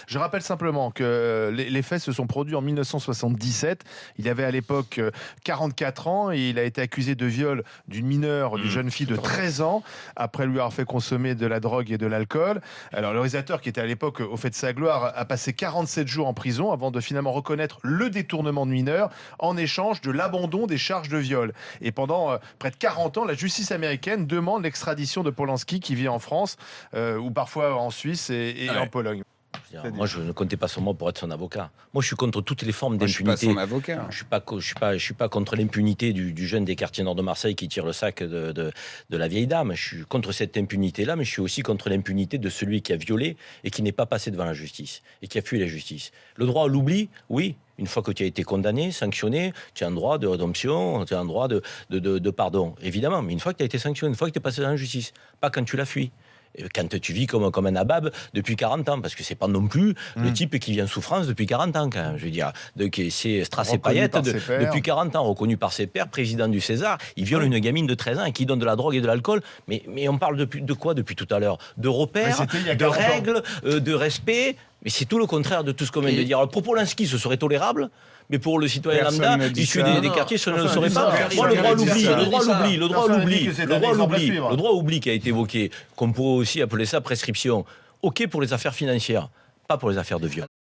Je rappelle simplement que les faits se sont produits en 1977. Il avait à l'époque 44 ans et il a été accusé de viol d'une mineure, d'une jeune fille de 13 ans, après lui avoir fait consommer de la drogue et de l'alcool. Alors le réalisateur, qui était à l'époque au fait de sa gloire, a passé 47 jours en prison avant de finalement reconnaître le détournement de mineurs en échange de l'abandon des charges de viol. Et pendant près de 40 ans, la justice américaine demande l'extradition de Polanski, qui vit en France ou parfois en Suisse et en Pologne. Moi, je ne comptais pas sur moi pour être son avocat. Moi, je suis contre toutes les formes d'impunité. Je suis pas son avocat. Je suis pas contre l'impunité du jeune des quartiers nord de Marseille qui tire le sac de la vieille dame. Je suis contre cette impunité-là, mais je suis aussi contre l'impunité de celui qui a violé et qui n'est pas passé devant la justice et qui a fui la justice. Le droit à l'oubli, oui. Une fois que tu as été condamné, sanctionné, tu as un droit de rédemption, tu as un droit de pardon, évidemment. Mais une fois que tu as été sanctionné, une fois que tu es passé dans la justice, pas quand tu l'as fui. Quand tu vis comme un nabab depuis 40 ans, parce que c'est pas non plus le type qui vit en souffrance depuis 40 ans, quand même. Je veux dire, c'est Strass et paillettes depuis 40 ans, reconnu par ses pairs, président du César, il viole une gamine de 13 ans et qui donne de la drogue et de l'alcool. Mais on parle de quoi depuis tout à l'heure? De repères, de règles, de respect. Mais c'est tout le contraire de tout ce qu'on vient de dire. Alors, pour Polanski, ce serait tolérable, mais pour le citoyen lambda, issu des quartiers, ce ne le serait pas. Moi, le droit à l'oubli qui a été évoqué, qu'on pourrait aussi appeler ça prescription. OK pour les affaires financières, pas pour les affaires de viol.